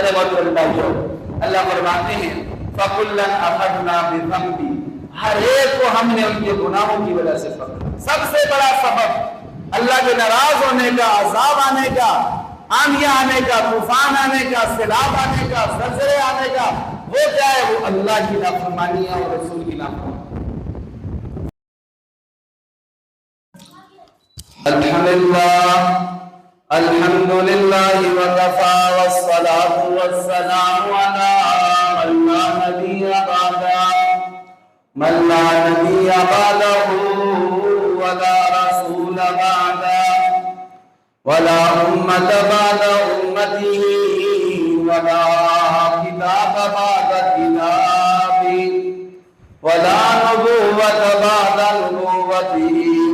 میرے محترم بھائیو، اللہ فرماتے ہیں فَكُلًّا أَخَذْنَا بِذَنبِهِ، ہر ایک کو ہم نے ان کے گناہوں کی وجہ سے پکڑا۔ سب سے بڑا سبب اللہ کے ناراض ہونے کا، عذاب آنے کا، آندیاں آنے کا، طوفان آنے کا، سیلاب آنے کا، زلزلے آنے کا، وہ کیا ہے؟ وہ اللہ کی نافرمانی اور رسول کی نافرمانی۔ الحمد للہ وکفى والصلاة والسلام علی من لا نبی بعدہ ولا رسول بعدہ ولا امت بعد امتہ ولا کتاب بعد کتابہ ولا نبوۃ بعد نبوتہ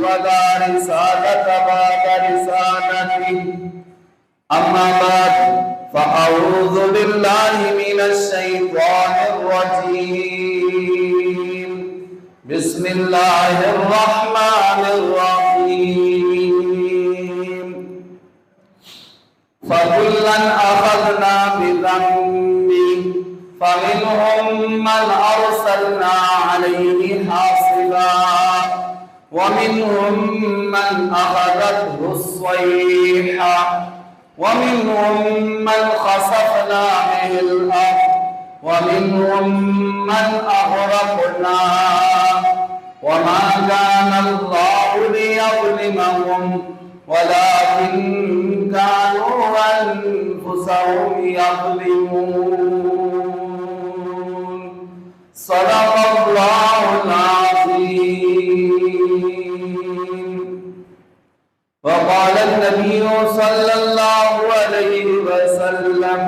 ولا رسالۃ بعد رسالتہ، اما بعد فاعوذ باللہ من الشیطان الرجیم، بسم اللہ الرحمن الرحیم۔ فَكُلًّا أَخَذْنَا بِذَنبِهِ فَمِنْهُمْ مَنْ أَرْسَلْنَا عَلَيْهِ حَاصِبًا وَمِنْهُمْ مَنْ أَخَذَتْهُ الصَّيْحَةُ وَمِنْهُمْ مَنْ خَسَفْنَا بِهِ الْأَرْضَ وَمِنْهُمْ مَنْ أَغْرَقْنَا وَمَا كَانَ اللَّهُ لِيَظْلِمَهُمْ وَلَكِنْ كَانُوا أَنفُسَهُمْ يَظْلِمُونَ۔ صدق اللہ العظیم۔ وقال النبی صلی اللہ علیہ وسلم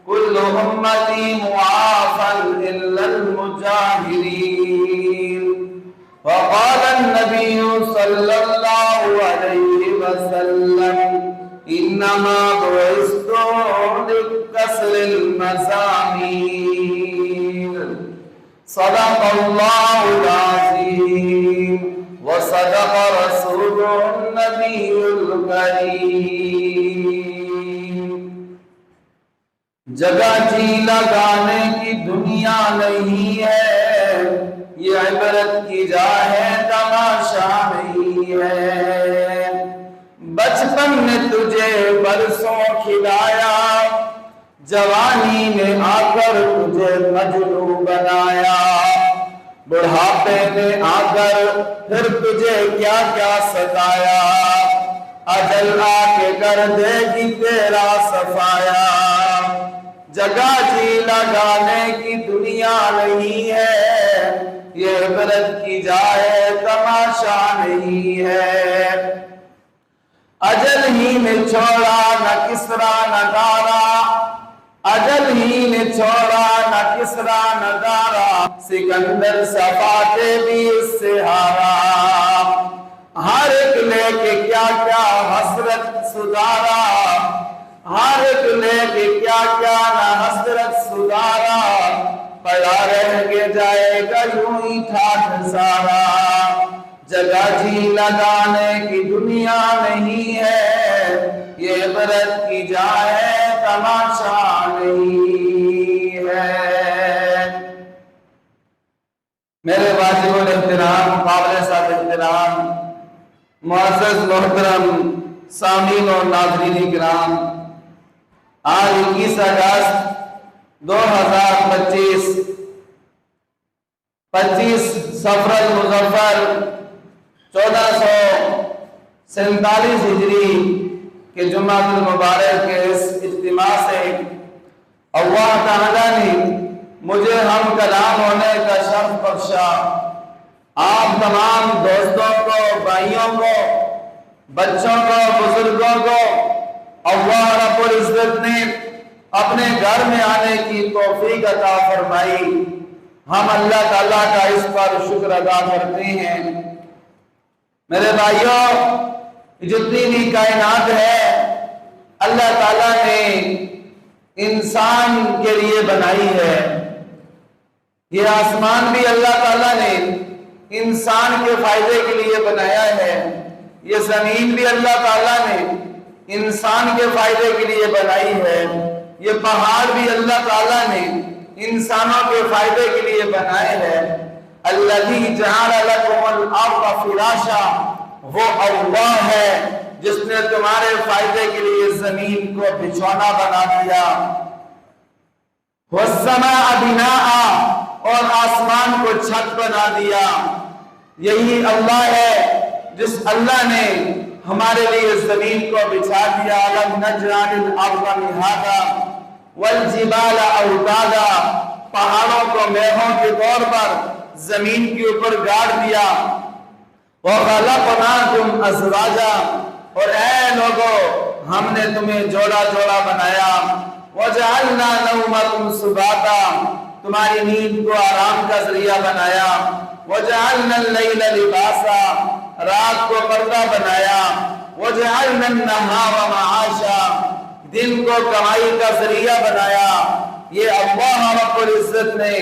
كل أمتي معافى إلا المجاهرين، وقال النبي صلى الله عليه وسلم إنما بعثت لكسر المزامير۔ صدق الله العظيم وصدق رسوله النبي الكريم۔ جگہ جی لگانے کی دنیا نہیں ہے، یہ عبرت کی جا ہے، تماشا نہیں ہے۔ بچپن نے تجھے برسوں کھلایا، جوانی نے آ کر تجھے مجنوں بنایا، بڑھاپے نے آ کر پھر تجھے کیا کیا ستایا، اجل آ کے کر دے گی تیرا صفایا۔ جگہ جی لگانے کی دنیا نہیں ہے، یہ عبرت کی جائے تماشا نہیں ہے۔ اجل ہی نے چھوڑا نہ کسرا نہ دارا، اجل ہی نے چھوڑا نہ کسرا نہ دارا، سکندر صفاتے بھی اس سے ہارا۔ ہر ایک لے کے کیا کیا حسرت سدھارا، ہر ایک لے کے کیا کیا نہ حسرت سدھارا، پڑا رہ کے جائے گا یوں ہی ٹھاٹ سارا۔ جگہ جی لگانے کی دنیا نہیں ہے، یہ عبرت کی جائے تماشا نہیں ہے۔ میرے واجب الاحترام، قابل صاحب احترام، معزز محترم سامعین اور ناظرین کرام، آج 21 اگست 2025 25 صفر المظفر 1447 ہجری کے جمعہ المبارک کے اس اجتماع سے اللہ تعالیٰ نے مجھے ہم کلام ہونے کا شرف بخشا۔ آپ تمام دوستوں کو، بھائیوں کو، بچوں کو، بزرگوں کو اللہ رب العزت نے اپنے گھر میں آنے کی توفیق عطا فرمائی۔ ہم اللہ تعالیٰ کا اس پر شکر ادا کرتے ہیں۔ میرے بھائیوں، جتنی بھی کائنات ہے اللہ تعالیٰ نے انسان کے لیے بنائی ہے۔ یہ آسمان بھی اللہ تعالیٰ نے انسان کے فائدے کے لیے بنایا ہے، یہ زمین بھی اللہ تعالیٰ نے انسان کے فائدے کے لیے بنائی ہے۔ یہ پہاڑ بھی اللہ تعالیٰ نے انسانوں کے فائدے کے لیے بنائے ہیں۔ الذی جعل لکم الارض فراشا، وہ اللہ ہے جس نے تمہارے فائدے کے لیے زمین کو بچھونا بنا دیا، والسماء بناء، اور آسمان کو چھت بنا دیا۔ یہی اللہ ہے جس اللہ نے ہمارے لیے زمین کو بچھا دیا۔ الم نجعل الارض مہادا والجبال اوتادا، پہاڑوں کو میخوں کے طور پر زمین کے اوپر گاڑ دیا۔ وخلقناکم ازواجا، اور اے لوگو ہم نے تمہیں جوڑا جوڑا بنایا۔ وجعلنا نومکم سباتا، تمہاری نیند کو آرام کا ذریعہ بنایا۔ وجعلنا اللیل لباسا، رات کو پردہ بنایا۔ وجعلنا النہار معاشا، دن کو کمائی کا ذریعہ بنایا۔ یہ اللہ رب العزت نے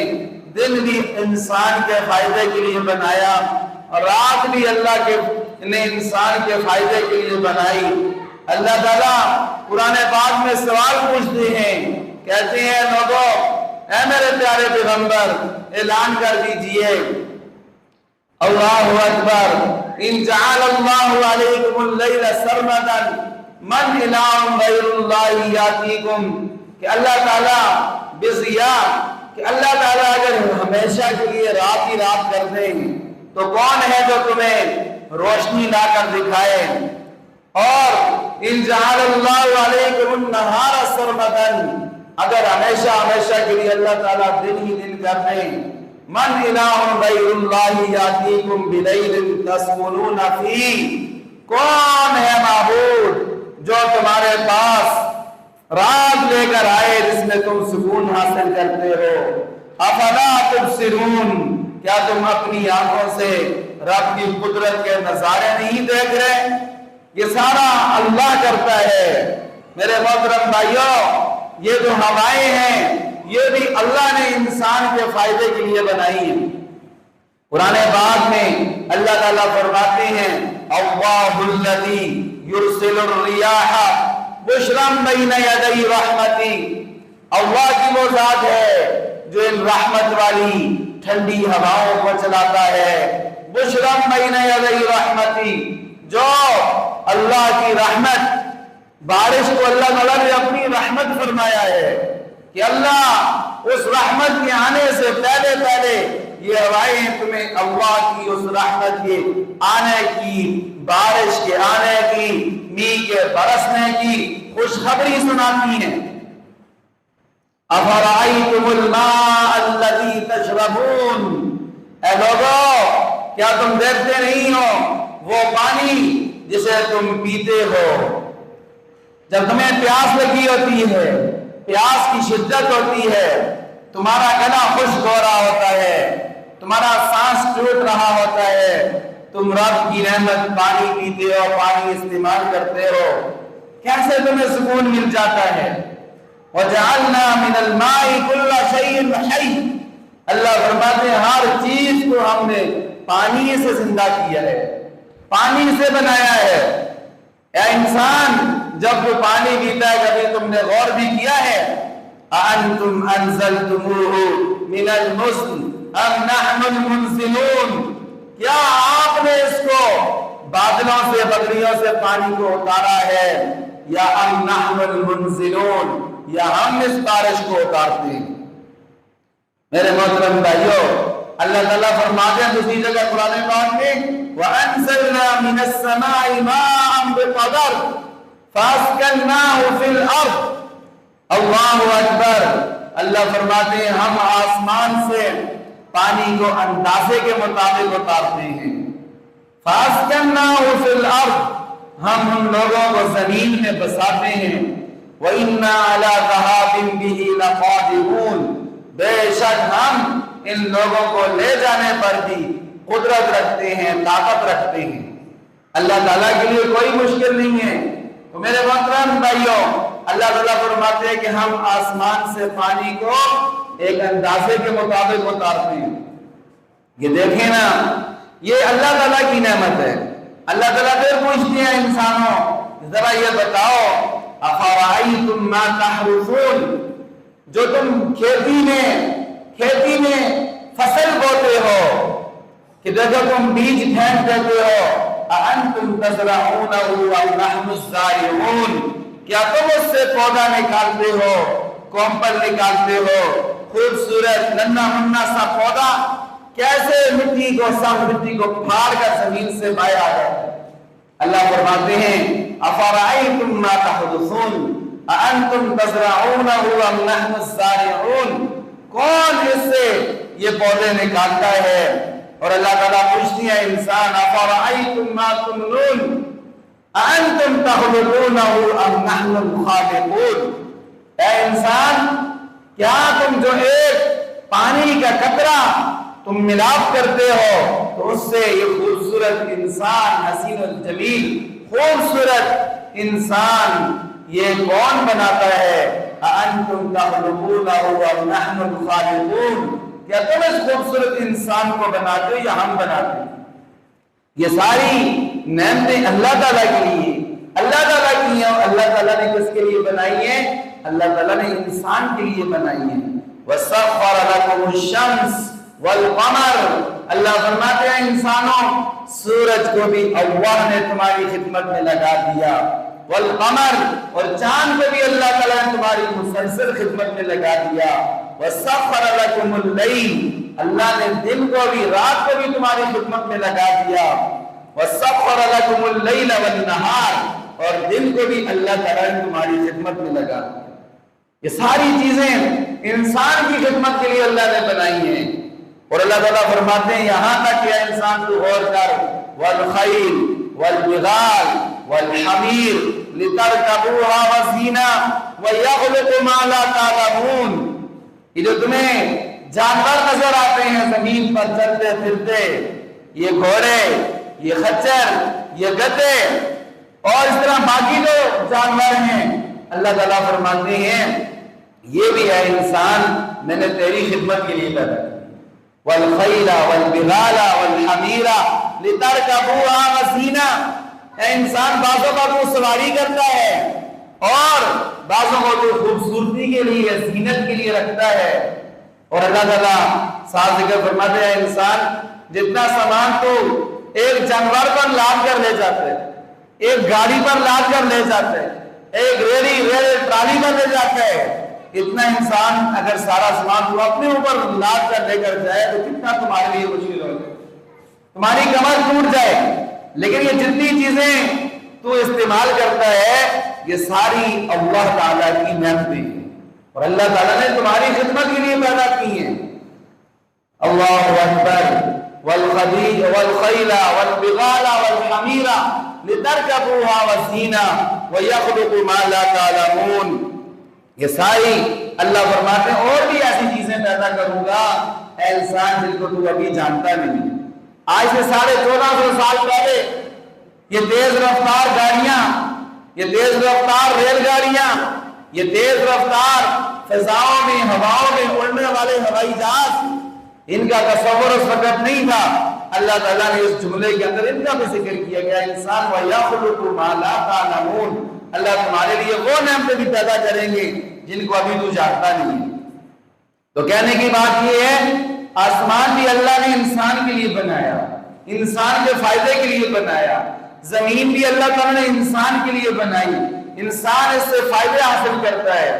دن بھی انسان کے فائدے کے لیے بنایا، اور رات بھی اللہ نے انسان کے فائدے کے لیے بنائی۔ اللہ تعالیٰ قرآن پاک میں سوال پوچھتے ہیں، کہتے ہیں لوگو اے میرے پیارے پیغمبر اعلان کر دیجئے، اللہ اکبر، ان جعل اللہ علیکم اللیل سرمدا من الہ غیر اللہ یاتیکم، کہ اللہ تعالیٰ بضیاء، کہ اللہ تعالیٰ اگر ہمیشہ کے لیے رات ہی رات کر دیں تو کون ہے جو تمہیں روشنی لا کر دکھائے؟ اور ان جعل اللہ علیکم النہار سرمدا، اگر ہمیشہ ہمیشہ کے لیے اللہ تعالیٰ دن ہی دن کر دیں، من الہ غیر اللہ یاتیکم بلیل تسکنون فیہ، کون ہے معبود جو تمہارے پاس رات لے کر آئے جس میں تم سکون حاصل کرتے ہو؟ افلا تبصرون، کیا تم اپنی آنکھوں سے رب کی قدرت کے نظارے نہیں دیکھ رہے؟ یہ سارا اللہ کرتا ہے۔ میرے محترم بھائیوں، یہ جو ہوائیں ہیں یہ بھی اللہ نے انسان کے فائدے کے لیے بنائی ہیں۔ قرآن پاک میں اللہ تعالیٰ فرماتے ہیں، اللہ الذی یرسل الریاح بشرا بین یدی رحمتی، اللہ کی وہ ذات ہے جو ان رحمت والی ٹھنڈی ہواؤں کو چلاتا ہے۔ بشرا بین یدی رحمتی، جو اللہ کی رحمت، بارش کو اللہ تعالیٰ نے اپنی رحمت فرمایا ہے کہ اللہ اس رحمت کے آنے سے پہلے پہلے یہ ہوائیں تمہیں اللہ کی اس رحمت کے آنے کی، بارش کے آنے کی، میਂہ کے برسنے کی خوشخبری سناتی ہیں۔ افرأیتم الماء الذی تشربون، اے لوگو کیا تم دیکھتے نہیں ہو وہ پانی جسے تم پیتے ہو؟ جب تمہیں پیاس لگی ہوتی ہے، پیاس کی شدت ہوتی ہے، تمہارا گلا خشک ہو رہا ہوتا ہے، تمہارا سانس ٹوٹ رہا ہوتا ہے، تم رب کی رحمت پانی پیتے ہو، پانی استعمال کرتے ہو، کیسے تمہیں سکون مل جاتا ہے؟ وَجَعَلْنَا مِنَ الْمَاءِ كُلَّ شَيْءٍ حَيٍّ، اللہ فرماتے ہیں ہر چیز کو ہم نے پانی سے زندہ کیا ہے، پانی سے بنایا ہے۔ اے انسان، جب وہ پانی پیتا ہے کبھی تم نے غور بھی کیا ہے؟ أَأَنْتُمْ أَنزَلْتُمُوهُ مِنَ الْمُزْنِ أَمْ نَحْنُ الْمُنزِلُونَ، کیا آپ نے اس کو بادلوں سے، بدریوں سے پانی کو اتارا ہے، یا أَمْ نَحْنُ الْمُنزِلُونَ، یا ہم اس بارش کو اتارتے ہیں؟ میرے محترم بھائیوں، اللہ تعالیٰ فرماتے ہیں دوسری جگہ قرآن پاک میں، وَأَنزَلْنَا مِنَ السَّمَاءِ مَاءً بِقَدَرٍ فَأَسْكَنَّاهُ فِي الْأَرْضِ، اللہ اکبر، اللہ فرماتے ہیں ہم آسمان سے پانی کو اندازے کے مطابق اتارتے ہیں۔ فَأَسْكَنَّاهُ فِي الْأَرْضِ، ہم ان لوگوں کو زمین میں بساتے ہیں۔ وَإِنَّا عَلَىٰ ذَهَابٍ بِهِ لَقَادِرُونَ، بے شک ہم ان لوگوں کو لے جانے پر بھی قدرت رکھتے ہیں، طاقت رکھتے ہیں۔ اللہ تعالیٰ کے لیے کوئی مشکل نہیں ہے۔ تو میرے محترم بھائیوں، اللہ تعالیٰ فرماتے ہیں کہ ہم آسمان سے پانی کو ایک اندازے کے مطابق اتارتے ہیں۔ یہ دیکھیں نا، یہ اللہ تعالیٰ کی نعمت ہے۔ اللہ تعالیٰ پھر پوچھتے ہیں انسانوں، ذرا یہ بتاؤ افرأیتم ما تحرثون، جو تم کھیتی میں فصل بوتے ہو، کہ جگہ تم بیج پھینک دیتے ہو، اانتم تزرعونہ ام نحن الزارعون، کیا تم اس سے پودا نکالتے ہو، کومپل نکالتے ہو، خوبصورت ننا منا سا پودا کیسے مٹی کو پھاڑ کر زمین سے باہر آ جاتا ہے۔ اللہ فرماتے ہیں افرأیتم ما تحرثون اانتم تزرعونہ ام نحن الزارعون، کون اس سے یہ پودے نکالتا ہے؟ اور اللہ تعالیٰ پوچھتی ہے انسان افرأیتم ما تمنون اانتم تخلقونہ ام نحن الخالقون، اے انسان کیا تم جو ایک پانی کا قطرہ تم ملاپ کرتے ہو تو اس سے یہ خوبصورت انسان، حسین الجمیل خوبصورت انسان یہ کون بناتا ہے؟ اانتم تخلقونہ ام نحن الخالقون، کیا تم اس خوبصورت انسان کو بناتے ہو یا ہم بناتے ہیں؟ یہ ساری نعمتیں اللہ تعالیٰ کے لیے، اللہ تعالیٰ کی ہیں، اور اللہ تعالیٰ نے کس کے لیے بنائی ہیں؟ اللہ تعالیٰ نے انسان کے لیے بنائی ہیں۔ وَسَخَّرَ لَكُمُ الشَّمْسَ وَالْقَمَرَ، اللہ فرماتے ہیں انسانوں سورج کو بھی اللہ نے تمہاری خدمت میں لگا دیا، والقمر، اور چاند کو بھی اللہ تعالیٰ نے تمہاری مسلسل خدمت میں لگا دیا، وَسَخَّرَ لَكُمُ اللَّيْلَ، اللہ نے دن کو بھی رات کو بھی تمہاری خدمت میں لگا دیا، وَسَخَّرَ لَكُمُ اللَّيْلَ وَالنَّهَارَ، اور دن کو بھی اللہ تعالیٰ نے تمہاری خدمت میں لگا دیا۔ یہ ساری چیزیں انسان کی خدمت کے لیے اللہ نے بنائی ہیں، اور اللہ تعالیٰ فرماتے ہیں یہاں تک کہ انسان تو غور کر، والخیل والبغال والحمیر لترکبوها وزینہ ویخلق ما لا تعلمون، یہ جو تمہیں جانور نظر آتے ہیں زمین پر چلتے پھرتے، یہ گھوڑے، یہ خچر، یہ گدے اور اس طرح باقی جو جانور ہیں، اللہ تعالیٰ فرماتے ہیں یہ بھی ہے انسان میں نے تیری خدمت کے لیے پیدا کیا، والخیل والبغال والحمیر لترکبوها وزینہ، اے انسان بعضوں کا تو سواری کرتا ہے اور بعضوں کو تو خوبصورتی کے لیے، زینت کے لیے رکھتا ہے، اور اللہ تعالیٰ ساتھ ذکر فرماتے ہیں انسان جتنا سامان تو ایک جانور پر لاد کر لے جاتے ہیں، ایک گاڑی پر لاد کر لے جاتے ہیں، ایک ریل ٹرالی پر لے جاتا ہے، اتنا انسان اگر سارا سامان تو اپنے اوپر لاد کر لے کر جائے تو کتنا تمہارے لیے مشکل ہوگا، تمہاری کمر ٹوٹ جائے، لیکن یہ جتنی چیزیں تو استعمال کرتا ہے یہ ساری اللہ تعالیٰ کی نعمتیں ہیں، اور اللہ تعالیٰ نے تمہاری خدمت کے لیے پیدا کی ہیں۔ اللہ اکبر، والخیل والبغال والحمیر لترکبوها وزینہ ویخلق ما لا تعلمون، یہ ساری اللہ فرماتے ہیں اور بھی ایسی چیزیں پیدا کروں گا اے انسان جن کو تو ابھی جانتا نہیں۔ آج سے 1450 سال پہلے یہ تیز رفتار گاڑیاں، یہ تیز رفتار ریل گاڑیاں، یہ تیز رفتار فضاؤں میں ہواؤں میں اڑنے والے ہوائی جہاز، ان کا تصور اس وقت نہیں تھا۔ اللہ تعالیٰ نے اس جملے کے اندر ان کا بھی ذکر کیا گیا، انسان وَيَخْلُقُ مَا لَا تَعْلَمُونَ، اللہ تمہارے لیے وہ نعمتیں بھی پیدا کریں گے جن کو ابھی تو جانتا نہیں ہے۔ تو کہنے کی بات یہ ہے آسمان بھی اللہ نے انسان کے لیے بنایا، انسان کے فائدے کے لیے بنایا، زمین بھی اللہ تعالیٰ نے انسان کے لیے بنائی، انسان اس سے فائدے حاصل کرتا ہے،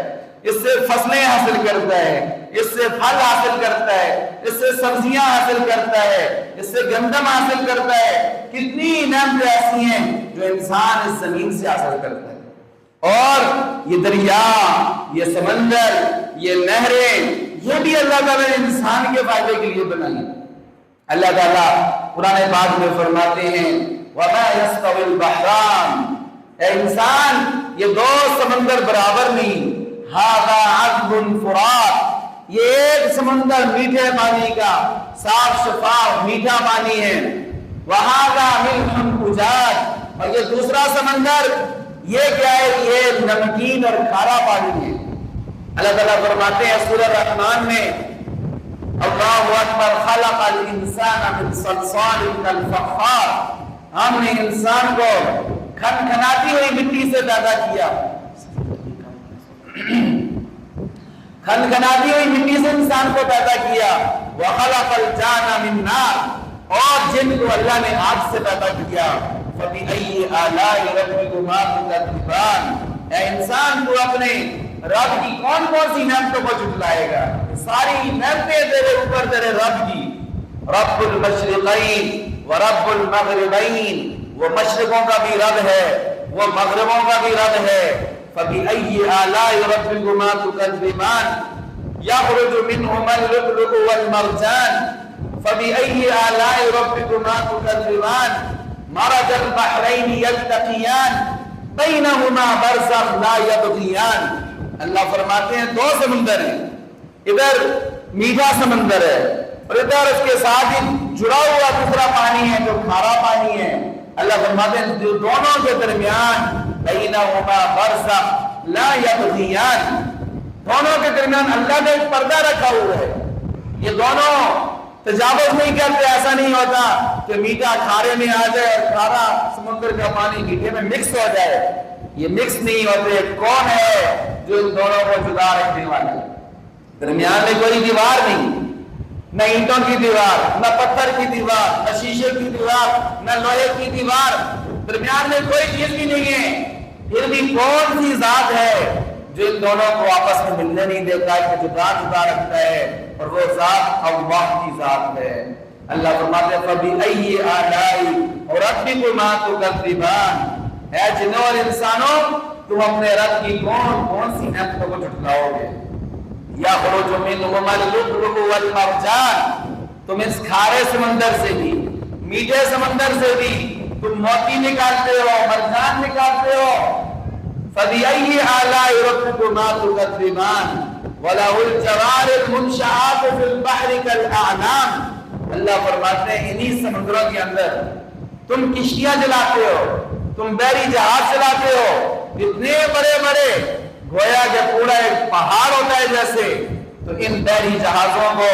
اس سے فصلیں حاصل کرتا ہے، اس سے پھل حاصل کرتا ہے، اس سے سبزیاں حاصل کرتا ہے، اس سے گندم حاصل کرتا ہے، کتنی نعمتیں ایسی ہیں جو انسان اس زمین سے حاصل کرتا ہے۔ اور یہ دریا، یہ سمندر، یہ نہریں، یہ بھی اللہ تعالیٰ نے انسان کے فائدے کے لیے بنائی۔ اللہ تعالیٰ قرآن پاک میں فرماتے ہیں وَمَا يَسْتَوِي الْبَحْرَانِ، اے انسان یہ دو سمندر برابر نہیں، هَذَا عَذْبٌ فُرَاتٌ، یہ ایک سمندر میٹھے پانی کا صاف شفاف میٹھا پانی ہے، وَهَذَا مِلْحٌ أُجَاجٌ، اور یہ دوسرا سمندر یہ کیا ہے؟ یہ نمکین اور کھارا پانی ہے۔ اللہ تعالیٰ فرماتے ہیں سورہ رحمان میں اللہ اکبر خلق الانسان من صلصال کالفخار، ہم نے انسان کو کھنکھناتی ہوئی مٹی سے پیدا کیا۔ کھنکھناتی ہوئی مٹی سے انسان کو پیدا کیا، وخلق الجان من نار، اور جن کو اللہ نے آگ سے پیدا کیا، فبأي آلاء ربكما تكذبان، اے انسان تو اپنے رب کی کون کون سی نعمتوں کو جھٹلائے گا؟ ساری نعمتیں تیرے اوپر تیرے رب کی، رب المشرقین ورب المغربین، وہ مشرقوں کا بھی رب ہے، وہ مغربوں کا بھی رب ہے۔ فبأي آلاء ربكما تكذبان يخرج منهما اللؤلؤ والمرجان فبأي آلاء ربكما تكذبان مرج البحرين يلتقيان بينهما برزخ لا يبغيان۔ اللہ فرماتے ہیں دو سمندر ہیں، ادھر میٹھا سمندر ہے اور ادھر اس کے ساتھ ہی جڑا ہوا دوسرا پانی ہے جو کھارا پانی ہے۔ اللہ فرماتے ہیں جو دونوں کے درمیان بینہما برزخ لا یبغیان، دونوں کے درمیان اللہ نے ایک پردہ رکھا ہوا ہے، یہ دونوں تجاوز نہیں کرتے۔ ایسا نہیں ہوتا کہ میٹھا کھارے میں آ جائے اور کھارا سمندر کا پانی میٹھے میں مکس ہو جائے، یہ مکس نہیں ہوتے۔ کون ہے جو ان دونوں کو جدا رکھنے والا؟ درمیان میں کوئی دیوار نہیں، نہ اینٹوں کی دیوار، نہ پتھر کی دیوار، نہ شیشے کی دیوار، نہ لوہے کی دیوار، درمیان میں کوئی چیز بھی نہیں ہے۔ پھر بھی کون سی ذات ہے جو ان دونوں کو آپس میں ملنے نہیں دیتا ہے، کہ جدا جدا رکھتا ہے، اور وہ ذات اللہ کی ذات ہے۔ اللہ فرماتے ہیں فبأي آلاء ربكما تكذبان، اے جنوں اور انسانوں تم اپنے رب کی کون کون سی نعمتوں کو جھٹلاؤ گے؟ یخرج منہما اللؤلؤ والمرجان، تم اس کھارے سمندر سے بھی میٹھے سمندر سے بھی تم موتی نکالتے ہو، مرجان نکالتے ہو۔ فبأي آلاء ربكما تكذبان وله الجوار المنشآت في البحر كالأعلام، اللہ فرماتے ہیں انہی سمندروں کے اندر تم کشتیاں چلاتے ہو، تم بحری جہاز چلاتے ہو، اتنے بڑے بڑے گویا کہ پورا ایک پہاڑ ہوتا ہے جیسے، تو ان بحری جہازوں کو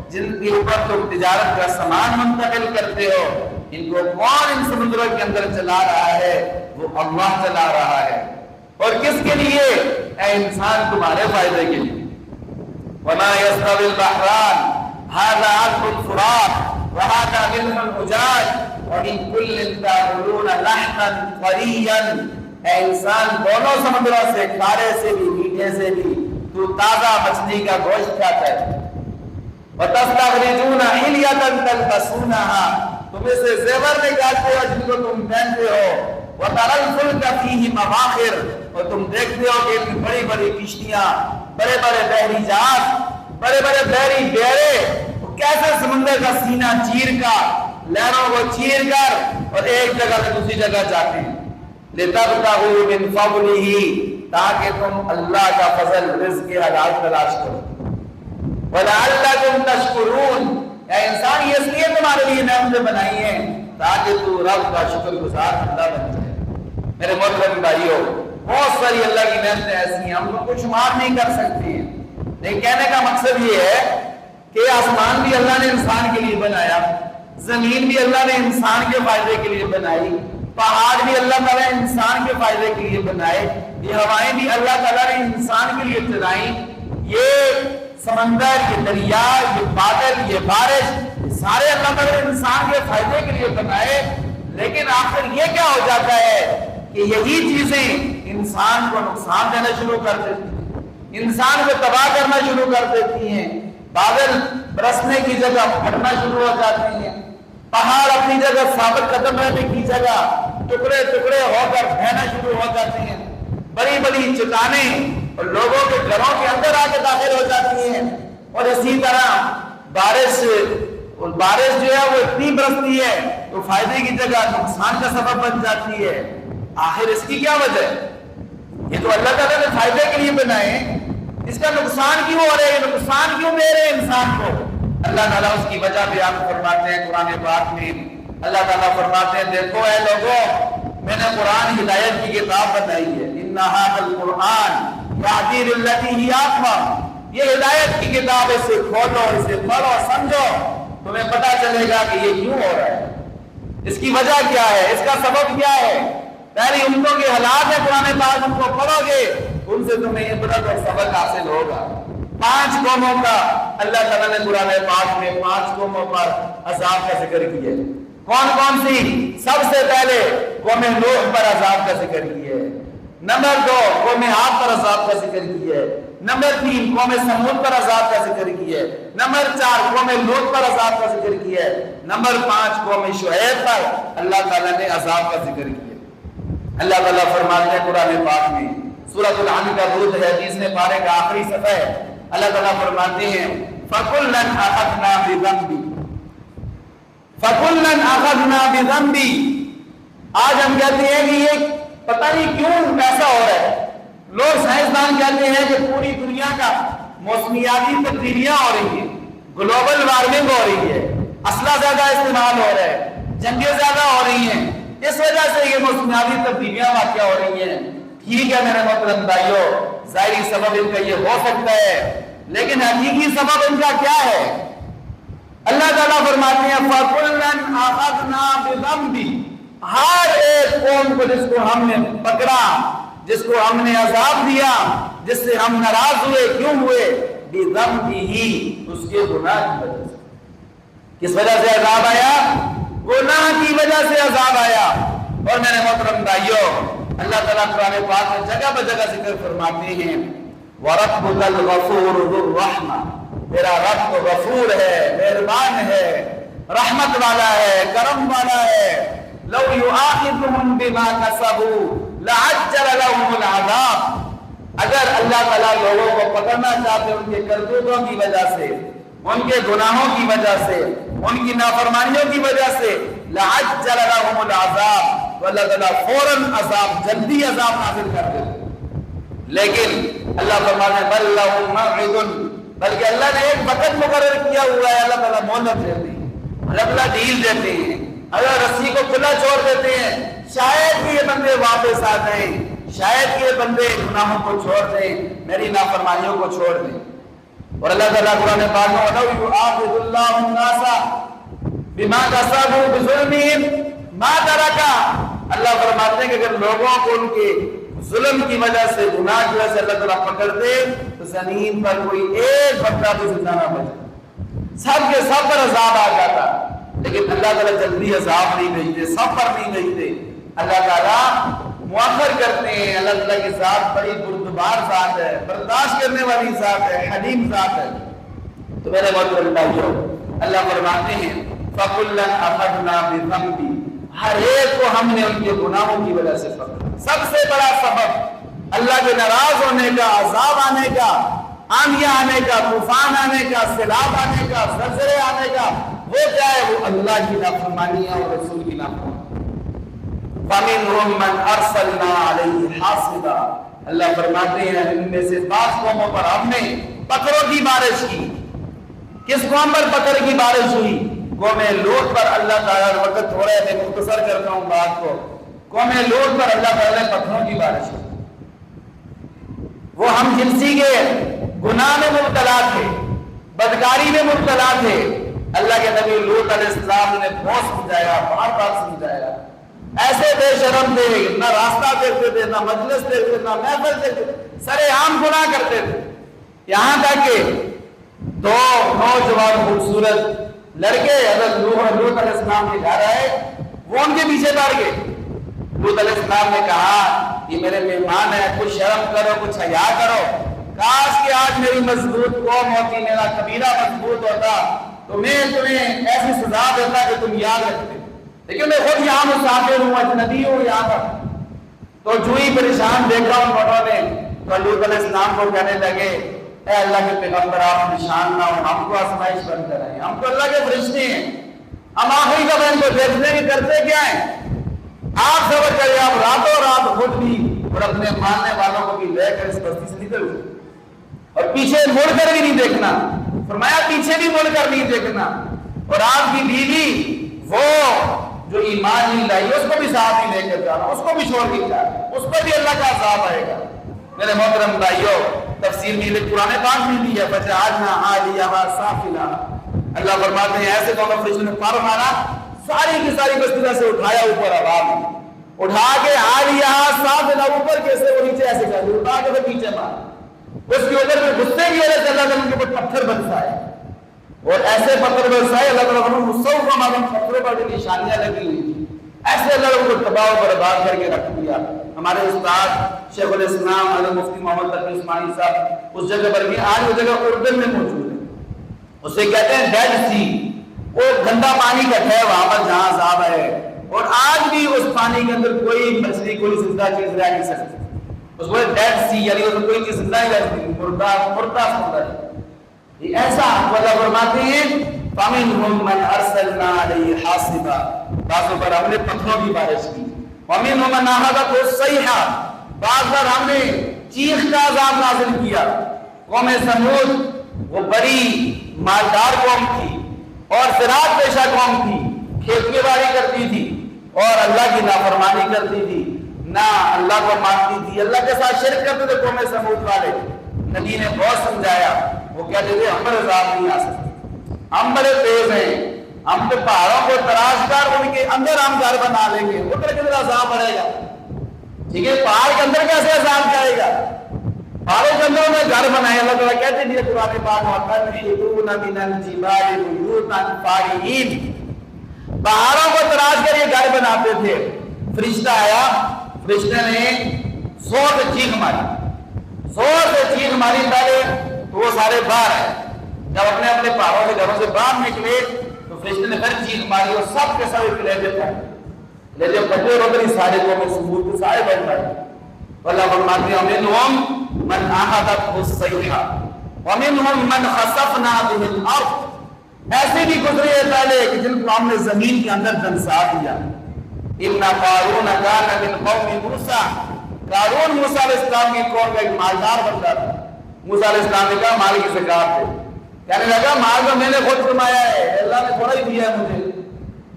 جن کے اوپر تم تجارت کا سامان منتقل کرتے ہو، ان کو کون ان سمندروں کے اندر چلا رہا ہے؟ وہ اللہ چلا رہا ہے۔ اور کس کے لیے؟ اے انسان تمہارے فائدے کے لیے۔ وَمَا يَسْتَوِي الْبَحْرَانِ هَذَا عَذْبٌ فُرَاتٌ وَهَذَا مِلْحٌ أُجَاجٌ وَمِن كُلٍّ تَأْكُلُونَ لَحْمًا طَرِيًّا، اے انسان دونوں سمندروں سے، کھارے سے بھی میٹھے سے بھی تو تازہ مچھلی کا گوشت کھاتا ہے۔ وَتَسْتَخْرِجُونَ حِلْيَةً تَلْبَسُونَهَا، تم اسے زیور نکالتے ہو جن کو تم پہنتے ہو۔ وَتَرَى الْفُلْكَ فِيهِ مَوَاخِرَ، اور تم دیکھتے ہو کہ ان بڑی بڑی کشتیاں، بڑے بڑے بحری جہاز، بڑے بڑے بحری بیڑے وہ کیسے سمندر کا سینہ چیر کر، لہروں کو چیر کر اور ایک جگہ سے دوسری جگہ جاتے ہیں۔ لِتَبْتَغُوا مِنْ فَضْلِهِ، تاکہ تم اللہ کا فضل رزق حلال تلاش کرو۔ وَلَعَلَّكُمْ تَشْكُرُونَ، اے انسان یہ اس لیے تمہارے لیے نعمتیں بنائی ہیں تاکہ تو رب کا شکر گزار بندہ بن جائے۔ میرے محترم بھائیو، بہت ساری اللہ کی نعمتیں ایسی ہیں ہم لوگ کو شمار نہیں کر سکتے ہیں، لیکن کہنے کا مقصد یہ ہے کہ آسمان بھی اللہ نے انسان کے لیے بنایا، زمین بھی اللہ نے انسان کے فائدے کے لیے بنائی، پہاڑ بھی اللہ تعالیٰ نے انسان کے فائدے کے لیے بنائے، یہ ہوائیں بھی اللہ تعالیٰ نے انسان کے لیے چلائیں، یہ سمندر، یہ دریا، یہ بادل، یہ بارش، سارے اللہ تعالیٰ نے انسان کے فائدے کے لیے بنائے۔ لیکن آخر یہ کیا ہو جاتا ہے کہ یہی چیزیں انسان کو نقصان دینا شروع کر دیتی ہیں، انسان کو تباہ کرنا شروع کر دیتی ہیں۔ بادل برسنے کی جگہ پھٹنا شروع ہو جاتی ہیں، پہاڑ اپنی جگہ ثابت قدم رہنے کی جگہ ٹکڑے ٹکڑے ہو کر بہنا شروع ہو جاتی ہیں، بڑی بڑی چٹانیں اور لوگوں کے گھروں کے اندر آ کے داخل ہو جاتی ہیں، اور اسی طرح بارش جو ہے وہ اتنی برستی ہے تو فائدے کی جگہ نقصان کا سبب بن جاتی ہے۔ آخر اس کی کیا وجہ ہے؟ یہ تو اللہ تعالیٰ نے فائدے کے لیے بنائے، اس کا نقصان کیوں ہو رہا ہے؟ نقصان کیوں دے رہے ہیں انسان کو؟ اللہ تعالیٰ اس کی وجہ بیان فرماتے ہیں قرآن پاک میں۔ اللہ تعالیٰ فرماتے ہیں دیکھو اے لوگوں، میں نے قرآن ہدایت کی کتاب بنائی ہے، ان ھذا القرآن یہدی للتی ہی اقوم، یہ ہدایت کی کتاب، اسے کھولو، اسے پڑھو، سمجھو، تمہیں پتہ چلے گا کہ یہ کیوں ہو رہا ہے، اس کی وجہ کیا ہے، اس کا سبب کیا ہے۔ پہلی امتوں کے حالات ہے قرآن پاک، ان کو پڑھو گے ان سے تمہیں عبرت اور سبق حاصل ہوگا۔ 5 قوموں کا اللہ تعالیٰ نے قرآن پاک میں 5 قوموں پر عذاب کا ذکر کیا ہے۔ کون کون سی؟ سب سے پہلے قوم نوح پر عذاب کا ذکر کیا ہے، نمبر 2 قوم عاد پر عذاب کا ذکر کیا ہے، نمبر 3 قوم سمود پر عذاب کا ذکر کیا ہے، نمبر 4 قوم لوط پر عذاب کا ذکر کیا ہے، نمبر 5 قوم شعیب پر اللہ تعالیٰ نے عذاب کا ذکر کیا ہے۔ اللہ تعالیٰ فرماتے ہیں قرآن پاک میں سورۃ العنکبوت ہے 30ویں پارے کا آخری صفحہ ہے، اللہ تعالیٰ فرماتے ہیں فَكُلًّا أَخَذْنَا بِذَنبِهِ فَكُلًّا أَخَذْنَا بِذَنبِهِ۔ آج ہم کہتے ہیں کہ یہ پتہ نہیں کیوں ایسا ہو رہا ہے۔ لوگ سائنسدان کہتے ہیں کہ پوری دنیا کا موسمیاتی تبدیلیاں ہو رہی ہیں، گلوبل وارمنگ ہو رہی ہے، اسلحہ زیادہ استعمال ہو رہا ہے، جنگیں زیادہ ہو رہی ہیں، اس وجہ سے یہ موسمیاتی تبدیلیاں واقع ہو رہی ہیں۔ ٹھیک ہے میرے محترم بھائیو، ظاہری سبب ان کا یہ ہو سکتا ہے، لیکن حقیقی سبب ان کا کیا ہے؟ اللہ تعالیٰ فرماتے ہیں فَكُلًّا أَخَذْنَا بِذَنبِهِ، ہر ایک قوم کو جس کو ہم نے پکڑا، جس کو ہم نے عذاب دیا، جس سے ہم ناراض ہوئے، کیوں ہوئے؟ بِذَنبِهِ، اس کے گناہ کی وجہ سے۔ کس وجہ سے عذاب آیا؟ گناہ کی وجہ سے عذاب آیا۔ اور میرے محترم بھائیو، اللہ تعالیٰ قرآن پاک میں جگہ بہ جگہ ذکر فرماتے ہیں وَرَبُّكَ الْغَفُورُ ذُو الرَّحْمَةِ، تیرا رب تو غفور ہے، مہربان ہے، رحمت والا ہے، کرم والا ہے۔ لَوْ يُؤَاخِذُهُم بِمَا كَسَبُوا لَعَجَّلَ لَهُمُ الْعَذَابَ، اگر اللہ تعالیٰ لوگوں کو پکڑنا چاہتے ان کے کرتوتوں کی وجہ سے، ان کے گناہوں کی وجہ سے، ان کی نافرمانیوں کی وجہ سے، لَعَجَّلَ لَهُمُ الْعَذَابَ، تو اللہ تعالیٰ فوراً عذاب، جلدی عذاب نازل کر دیتے۔ لیکن اللہ فرماتے ہیں بل لَهُم مَوْعِدٌ، بلکہ اللہ نے ایک وقت مقرر کیا ہوا ہے، اللہ تعالیٰ مہلت دیتے ہیں، اللہ تعالیٰ ڈیل دیتے ہیں، اگر رسی کو کھلا چھوڑ دیتے ہیں، شاید کہ یہ بندے واپس آ جائیں، شاید کہ یہ بندے گناہوں کو چھوڑ دیں، میری نافرمانیوں کو چھوڑ دیں۔ اور اللہ تعالیٰ قرآن پاک میں وَلَوْ يُؤَاخِذُ اللَّهُ النَّاسَ بِمَا كَسَبُوا بِظُلْمِهِمْ مَا تَرَكَ، اللہ فرماتے ہیں کہ اگر لوگوں کو ان کے ظلم کی وجہ سے، گناہ کی وجہ سے اللہ تعالیٰ پکڑ دے تو زمین پر کوئی ایک بندہ بھی زندہ نہ بچے، سب کے سب پر عذاب آ جاتا۔ لیکن اللہ تعالیٰ جلدی عذاب نہیں بھیجتے، سب پر نہیں بھیجتے، اللہ تعالیٰ مؤخر کرتے ہیں۔ اللہ تعالیٰ کی ذات بڑی بردبار ذات ہے، برداشت کرنے والی ذات ہے، حلیم ذات ہے۔ تو میرے محترم بھائیو، اللہ فرماتے ہیں فَكُلًّا أَخَذْنَا بِذَنبِهِ، ہر ایک کو ہم نے ان کے گناہوں کی وجہ سے پکڑا۔ سب سے بڑا سبب اللہ کے ناراض ہونے کا، عذاب آنے کا، آندیاں آنے کا، طوفان آنے کا، سیلاب آنے کا، زلزلے آنے کا، وہ کیا ہے؟ وہ اللہ کی نافرمانیاں اور رسول کی نافرمانی۔ فَمِنْهُمْ مَنْ أَرْسَلْنَا عَلَيْهِ حَاصِبًا، اللہ فرماتے ہیں ان میں سے بعض قوموں پر ہم نے پتھروں کی بارش کی۔ کس قوم پر پتھر کی بارش ہوئی؟ قوم لوط پر اللہ تعالیٰ، وقت تھوڑا ہے میں مختصر کرتا ہوں بات کو، قوم لوط پر اللہ تعالیٰ نے پتھروں کی بارش کی۔ وہ ہم جنسی کے گناہ میں مبتلا تھے، بدکاری میں مبتلا تھے، اللہ کے نبی لوط علیہ السلام نے بہت سمجھایا، بار بار سمجھایا، ایسے بے شرم تھے، نہ راستہ دیکھتے تھے، نہ مجلس دیکھتے تھے، نہ محفل دیکھتے تھے، سرے عام گناہ کرتے تھے، یہاں تک کہ 2 نوجوان خوبصورت لڑکے حضرت لوط علیہ السلام کے گھر آئے، وہ ان کے پیچھے پڑ گئے۔ لوط علیہ السلام نے کہا یہ میرے مہمان ہیں، کچھ شرم کرو، کچھ حیا کرو، کاش کہ آج میری مضبوط قوم ہوتی، میرا قبیلہ مضبوط ہوتا تو میں تمہیں ایسی سزا دیتا کہ تم یاد رکھتے، لیکن میں خود یہاں مسافر ہوں، اجنبی ہوں یہاں پر۔ تو جو ہی پریشان دیکھا ان بڑوں نے تو لوط علیہ السلام کو کہنے لگے اے اللہ کے پیغمبر آپ نشان نہ ہو، ہم کو آزمائش بن کر آئے، ہم تو اللہ کے فرشتے ہیں، ہم آخری دفعہ ان کو دیکھنے کی کرتے کیا ہیں؟ آپ صبر کریں، آپ راتوں رات خود بھی اور اپنے ماننے والوں کو بھی لے کر اس بستی سے نکل گئے، اور پیچھے مڑ کر بھی نہیں دیکھنا، فرمایا پیچھے بھی مڑ کر نہیں دیکھنا۔ اور آپ کی بیوی وہ جو ایمان نہیں لائی اس کو بھی ساتھ ہی لے کر جانا، اس کو بھی چھوڑ کے جانا، اس پر بھی اللہ کا عذاب آئے گا۔ میرے محترم بھائیو، تفسیر میں قرآن پاک میں بھی ہے فَجَعَلْنَا عَالِيَهَا سَافِلًا، اللہ فرماتے ہیں ایسے قوم فرشتوں نے پر مارا، ساری کی ساری بستیاں سے اٹھایا اوپر عذاب اٹھا کے عَالِيَهَا سَافِلًا، اوپر کیسے وہ نیچے ایسے کر دیا، اٹھا کے پیچھے مارا، اس کے اوپر میں غصے کی وجہ سے اللہ تعالیٰ کے اوپر پتھر برسائے اور ایسے پتھر برسائے اللہ تعالیٰ مصوفہ پتھروں پر جو نشانیاں لگی ہوئی تھی ایسے اللہ کو تباہ و برباد کر کے رکھ دیا. ہمارے استاد شیخ الاسلام حضرت مفتی محمد تقی عثمانی صاحب اس جگہ پر بھی آج وہ جگہ اردن میں موجود ہے, اسے کہتے ہیں ڈیڈ سی, وہ گندا پانی کا ہے وہاں پر جہاں عذاب ہے, اور آج بھی اس پانی کے اندر کوئی مچھلی کوئی زندہ چیز رہ نہیں سکتی, اس کو ڈیڈ سی یعنی اس میں کوئی چیز زندہ نہیں رہ سکتی, مردہ سمندر ہے. یہ ایسا اللہ فرماتے ہیں فَمِنْهُمْ مَنْ أَرْسَلْنَا عَلَيْهِ حَاصِبًا, بعضوں پر ہم نے پتھروں کی بارش کی, وَمِنْهُمْ مَنْ أَخَذَتْهُ الصَّيْحَةُ, بعض پر ہم نے چیخ کا عذاب نازل کیا. قوم سمود وہ بڑی مالدار قوم تھی اور زراعت پیشہ قوم تھی, کھیتی باڑی کرتی تھی اور اللہ کی نافرمانی کرتی تھی, نہ اللہ کو مانتی تھی, اللہ کے ساتھ شرک کرتے تھے قوم سمود والے. نبی نے بہت سمجھایا, وہ کہتے تھے ہم پر عذاب نہیں آ سکتے, ہم بڑے تیز ہیں, ہم تو پہاڑوں کو تراش کر ان کے اندر ہم گھر بنا لیں گے, ادھر کدھر عذاب پڑے گا. ٹھیک ہے, پہاڑ کے اندر کیسے عذاب جائے گا, پہاڑوں کے اندر انہیں گھر بنائے. اللہ تعالیٰ کہتے ہیں قرآن پاک وَتَنْحِتُونَ مِنَ الْجِبَالِ بُيُوتًا فَارِهِينَ, پہاڑوں کو تراش کر یہ گھر بناتے تھے. فرشتہ آیا, فرشتے نے زور سے چیخ ماری, زور سے چیخ ماری, پہلے تو وہ سارے باہر آئے. جب اپنے اپنے پہاڑوں کے گھروں سے باہر نکلے تو فرشتے نے پھر چیخ ماری اور سب کے سب کلیجے تھے, کلیجے پھٹے اور ادھر ہی سارے قوم سمود کے سارے بن گئے. اللہ فرماتے ہیں وَمِنْهُمْ مَنْ أَخَذَتْهُ الصَّيْحَةُ وَمِنْهُمْ مَنْ خَسَفْنَا بِهِ الْأَرْضَ, ایسے بھی گزرے ہیں پہلے کہ جن کو ہم نے زمین کے اندر دنسا دیا. إِنَّ قَارُونَ كَانَ مِنْ قَوْمِ مُوسَىٰ, قارون موسیٰ علیہ السلام کی قوم کا ایک مالدار بندہ تھا. موسیٰ علیہ السلام نے کہا مال کی زکات دے, کہنے لگا مال تو میں نے خود کمایا ہے, اللہ نے تھوڑا ہی دیا ہے مجھے,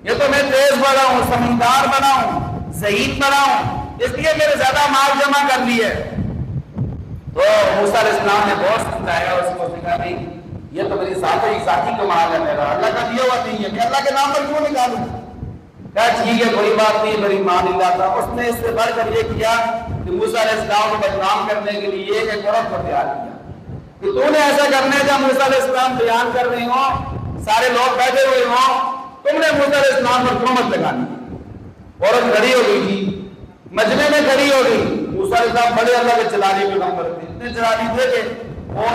یہ تو میں تیز بڑا ہوں, سمجھدار بنا ہوں, ذہین بنا ہوں, اس لیے میرے زیادہ مال جمع کر لی ہے. تو موسیٰ علیہ السلام نے بہت سمجھایا, اس کو کہا نہیں یہ تو میری ذاتی کمال ہے, میرا اللہ کا دیا ہوا نہیں ہے, میں اللہ کے نام پر کیوں نکالوں. کہا ٹھیک ہے کوئی بات نہیں, میری ماں نہیں لاتا. اس نے اس سے بڑھ کر یہ کیا کہ موسیٰ علیہ السلام کو بدنام کرنے کے لیے ایک عورت کو تیار کیا کہ تو نے ایسا کرنا ہے. جب موسیٰ علیہ السلام بیان کر رہے ہوں, سارے لوگ بیٹھے ہوئے ہوں, تم نے موسیٰ علیہ السلام پر تہمت لگانی. عورت کھڑی ہو گئی تھی, مجمع میں کھڑی ہو گئی. موسیٰ علیہ السلام بڑے اللہ کے چلانے پہ کام کرتے, اتنے چلانے تھے کہ وہ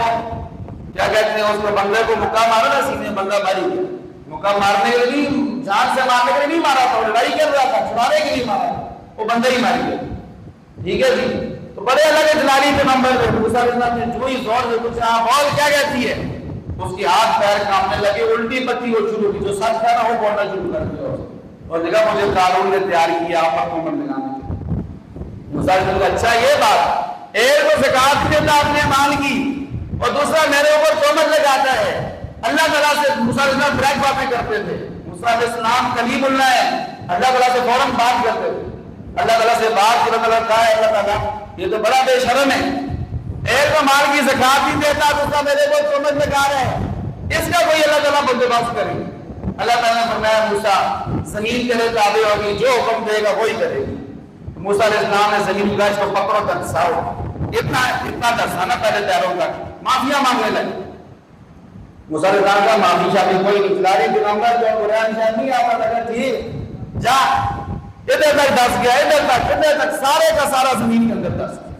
کیا کہتے ہیں اس کو بندے کو مکہ مارا نا, سینے بندہ ماری گیا. مکہ مارنے کے لیے جان سے مارنے کے لیے نہیں مارا تھا, لڑائی کر رہا تھا, چھڑانے کے لیے مارا, وہ بندہ ہی ماری گیا. ٹھیک ہے جی, تو بڑے اللہ کے جلالی پہ نمبر پہ موسیٰ علیہ السلام نے جو ہی زور سے پوچھا بول کیا کہتی ہے, اس کی ہاتھ پیر کامنے لگے, الٹی پتی ہو شروع کی, جو سچ تھا نا وہ بولنا شروع کر دیا, اور دیکھا مجھے قارون نے تیار کیا آپ پر تہمت لگانے کی. موسیٰ علیہ السلام نے اچھا یہ بات, ایک تو زکات دیتا اپنے مال کی اور دوسرا میرے اوپر تہمت لگاتا ہے. اللہ تعالیٰ سے موسیٰ علیہ السلام بریک باتیں کرتے تھے. موسیٰ علیہ السلام کلیم اللہ ہے, اللہ تعالیٰ سے فوراً بات کرتے تھے. اللہ تعالیٰ سے بات کی, اللہ تعالیٰ کہا ہے اللہ تعالیٰ یہ تو بڑا بے شرم ہے, ایک تو مال کی زکات نہیں دیتا, دوسرا میرے کو تہمت لگا رہا ہے, اس کا کوئی اللہ تعالیٰ بندوبست کرے. اللہ تعالیٰ نے فرمایا موسیٰ زمین تیرے تابع ہوگی, جو حکم دے گا وہی کرے گی. موسیٰ علیہ السلام نے زمین کا اس کو پکڑو دنساؤ, اتنا دنسانا پہلے پیروں کا, معافیا مانگنے لگے. موسیٰ علیہ السلام کا معافی شافی کوئی نہیں, کھلاڑی پیغمبر جو قرآن شاید نہیں آتا لگا جی جا ادھر تک دس گیا, ادھر تک سارے کا سارا زمین کے اندر دس گیا.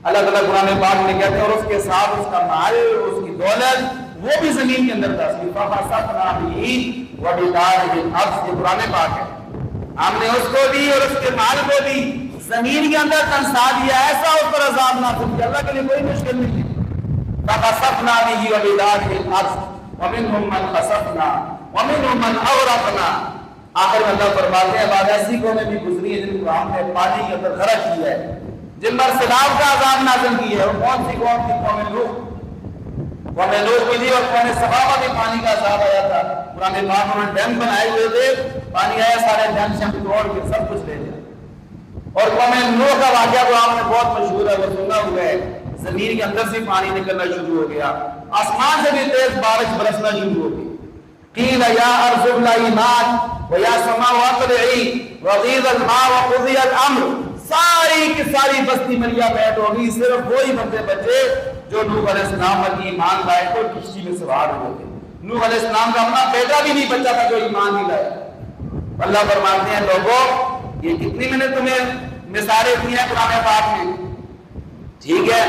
اللہ تعالیٰ قرآن پاک میں کہتے ہیں اور اس کے ساتھ اس کا مال, اس کی دولت, وہ بھی زمین کے اندر دس گئی. فَخَسَفْنَا بِهِ وَبِدَارِهِ الْأَرْضِ, یہ قرآن پاک ہے. ہم نے اس کو بھی اور اس کے مال کو بھی زمین کے اندر دنسا دیا, ایسا اس پر عذاب نازل کیا. اللہ کے لیے کوئی مشکل نہیں تھی. فَخَسَفْنَا بِهِ وَبِدَارِهِ الْأَرْضِ وَمِنْهُمْ مَنْ خَسَفْنَا وَمِنْهُمْ مَنْ أَغْرَقْنَا. آخر میں اللہ فرماتے ہیں بعد ایسی قومیں بھی گزری ہیں جن کو ہم نے پانی کے اندر غرق کیا ہے, جن پر سیلاب کا عذاب نازل کیا ہے. اور کون سی قوم تھی؟ قوم نوح. قوم نوح کی تھی اور قوم سبا بھی پانی کا عذاب آیا تھا. قرآن پاک میں ڈیم بنائے ہوئے تھے, پانی آیا سارے ڈیم سے توڑ کے سب کچھ لے گیا. اور قوم نوح کا واقعہ تو آپ نے بہت مشہور ہے, وہ سنا ہوا ہے. زمین کے اندر سے پانی نکلنا شروع ہو گیا, آسمان سے بھی تیز بارش برسنا شروع ہو گئی. قیل یا ارض ابلعی ماءک ویا سماء اقلعی وغیض الماء وقضی الامر. ساری کی ساری بستی مریا بیٹھ ہو گئی, صرف وہی بندے بچے جو نوح علیہ السلام پر ایمان لائے تو کشتی میں سوار ہوئے تھے. نوح علیہ السلام کا اپنا بیٹا بھی نہیں بچا تھا جو ایمان نہیں لائے. اللہ فرماتے ہیں لوگوں یہ کتنی میں نے تمہیں مثالیں دی ہیں قرآن پاک میں. ٹھیک ہے,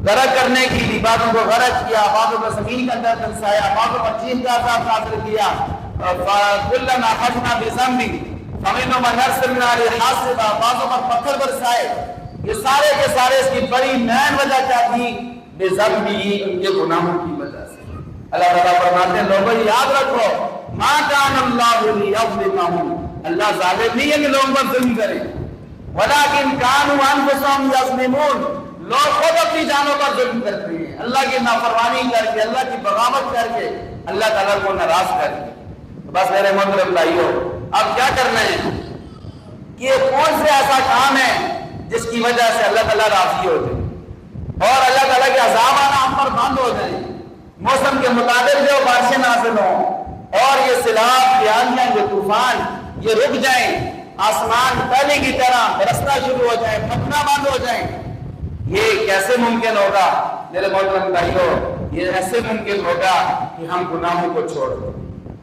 غرق کرنے کی لی, بعضوں کو غرق کیا, بعضوں کو زمین کے اندر دھنسایا, بعضوں کو چین کا عذاب نازل کیا. کلنا اخذنا بذنبہ فمنهم من ارسلنا علیہ حاصبا, بعضوں پر پتھر برسائے. یہ سارے کے سارے اس کی بڑی مین وجہ کیا تھی؟ بذنبہ, ان کے گناہوں کی وجہ سے. اللہ تعالیٰ فرماتے ہیں لوگوں یاد رکھو ما کان اللہ لیظلمہم, اللہ ظالم نہیں ہے کہ لوگوں پر ظلم کرے, ولکن کانوا انفسہم یظلمون, لوگ خود اپنی جانوں پر ظلم کرتے ہیں, اللہ کی نافرمانی کر کے, اللہ کی بغاوت کر کے, اللہ تعالیٰ کو ناراض کر کے. بس میرے محترم بھائیو, اب کیا کرنا ہے کہ کون سے ایسا کام ہے جس کی وجہ سے اللہ تعالیٰ راضی ہو جائے اور اللہ تعالیٰ کے عذاب آنا ہم پر بند ہو جائے, موسم کے مطابق جو بارشیں نازل ہوں اور یہ سیلاب, یہ آندیاں, یہ طوفان یہ رک جائیں, آسمان پہلے کی طرح برسنا شروع ہو جائے, پھٹنا بند ہو جائیں. یہ کیسے ممکن ہوگا میرے محترم بھائیو؟ یہ ایسے ممکن ہوگا کہ ہم گناہوں کو چھوڑ دیں.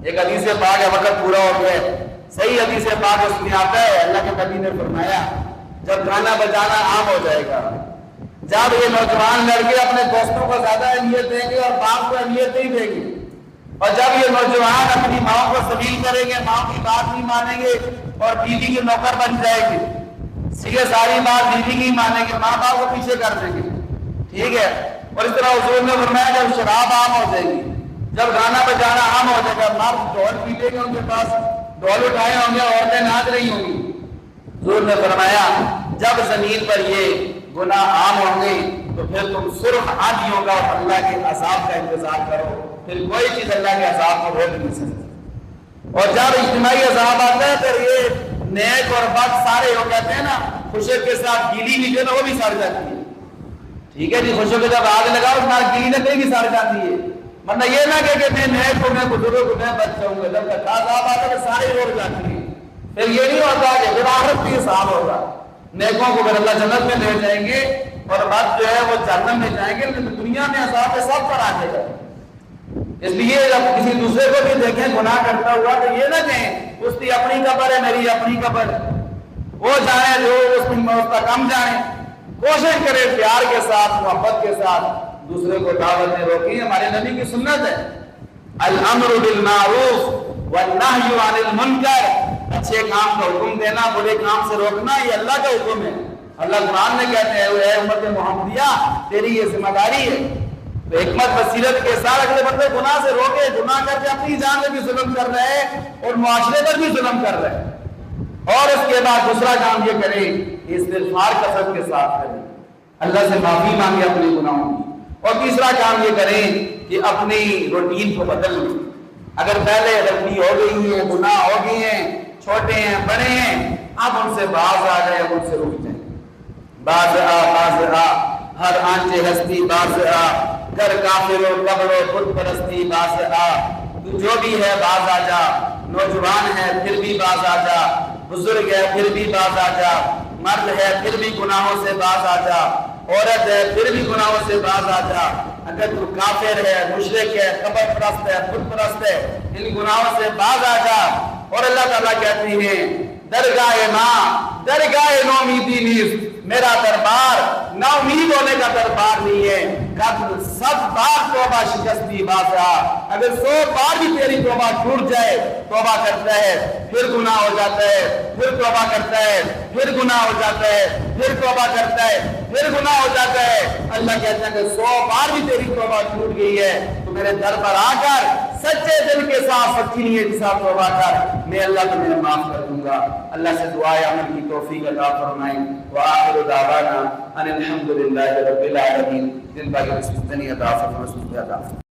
ایک حدیث پاک ہے, وقت پورا ہو گیا, صحیح حدیث پاک اس میں آتا ہے, اللہ کے نبی نے فرمایا جب گانا بجانا عام ہو جائے گا, جب یہ نوجوان لڑکے اپنے دوستوں کو زیادہ اہمیت دیں گے اور باپ کو اہمیت نہیں دیں گے, اور جب یہ نوجوان اپنی ماں کو ذلیل کریں گے, ماں کی بات نہیں مانیں گے اور بیوی کے نوکر بن جائے گی, سیدھے ساری بات بیوی کی مانیں گے, ماں باپ کو پیچھے کر دیں گے. ٹھیک ہے, اور اس طرح حضور نے فرمایا جب شراب عام ہو جائے گی, جب گانا بجانا عام ہو جائے گا, مرد ڈھول پیٹیں گے, ان کے پاس ڈھول اٹھائے ہوں گے, عورتیں ناچ رہی ہوں گی. حضور نے فرمایا جب زمین پر یہ گناہ عام ہوں گے تو پھر تم صرف آندھیوں کا اور اللہ کے عذاب کا انتظار کرو, پھر کوئی چیز اللہ کے عذاب کو روک نہیں سکتی. اور جب اجتماعی عذاب آتا ہے پھر یہ نیک اور بد سارے وہ کہتے ہیں نا خوشک کے ساتھ گیلی بھی جو نا وہ بھی سڑ جاتی ہے. ٹھیک ہے جی, خوشک کو جب آگ لگاؤ اس میں گیلی نہ بھی سڑ جاتی ہے, ورنہ یہ نہ کہ میں نیک کو, میں بزرگ کو, میں بچ جاؤں گا, جب تک عذاب آتا ہے سارے روک جاتی ہے. پھر یہ نہیں ہوتا کہ پھر آخرت بھی حساب ہوگا, نیکوں کو پھر اللہ جنت میں لے جائیں گے اور بد جو ہے وہ جہنم میں جائیں گے, لیکن دنیا میں عذاب کے سب پر آ جائے گا. اس لیے جب کسی دوسرے کو بھی دیکھیں گناہ کرتا ہوا تو یہ نہ کہیں اس کی اپنی قبر ہے, میری اپنی قبر ہے, وہ جانے جو اس کا کم جانے. کوشش کرے پیار کے ساتھ, محبت کے ساتھ دوسرے کو دعوت میں روکیں. ہمارے نبی کی سنت ہے الامر بالمعروف والنہی عن المنکر, اچھے کام کا حکم دینا, برے کام سے روکنا, یہ اللہ کا حکم ہے. اللہ قرآن میں کہتے ہیں اے امت محمدیہ تیری یہ ذمہ داری ہے. تو حکمت بصیرت کے ساتھ اگلے بندے گناہ سے روکے, گناہ کر کے اپنی جان میں بھی ظلم کر رہے ہیں اور معاشرے پر بھی ظلم کر رہے ہیں. اور اس کے بعد دوسرا کام یہ کرے استغفار کثرت کے ساتھ کرے, اللہ سے معافی مانگے اپنے گناہوں کی. اور تیسرا کام یہ کریں کہ اپنی روٹین کو بدل لیں. اگر پہلے غلطی ہو گئی ہے, گناہ ہو گئے ہیں, چھوٹے ہیں بڑے ہیں, اب ان سے باز آ جائے, اب ان سے رک جائیں. باز آ ہر آنچے ہستی, باز آ گھر کافر و قبر و خود پرستی, باز آ تو جو بھی ہے باز آ جا. نوجوان ہے پھر بھی باز آ جا, بزرگ ہے پھر بھی باز آ جا, مرد ہے پھر بھی گناہوں سے باز آ جا, عورت ہے پھر بھی گناہوں سے باز آ جا. اگر تو کافر ہے, مشرک ہے, قبر پرست ہے, خود پرست ہے, ان گناہوں سے باز آ جا. اور اللہ تعالیٰ کہتے ہیں درگاہ ماں درگاہ نومیدی نیز, میرا دربار نا امید ہونے کا دربار نہیں ہے. قبل 100 بار توبہ شکستی باز آ, اگر 100 بار بھی تیری توبہ ٹوٹ جائے, توبہ کرتا ہے پھر گناہ ہو جاتا ہے, پھر توبہ کرتا ہے پھر گناہ ہو جاتا ہے, پھر توبہ کرتا ہے پھر گناہ ہو جاتا ہے. اللہ کہتا ہے کہ 100 بار بھی تیری توبہ ٹوٹ گئی ہے تو میرے در پر آ کر سچے دل کے ساتھ, سچی نیت کے ساتھ توبہ کر, میں اللہ تمہیں معاف کر دوں گا. اللہ سے دعا ہے عمل کی توفیق عطا فرمائیں. وآخر دعوانا ان الحمد للہ رب العالمین. دن باقی رسولتنی عطا فرمائیں, رسولت عطا فرمائیں.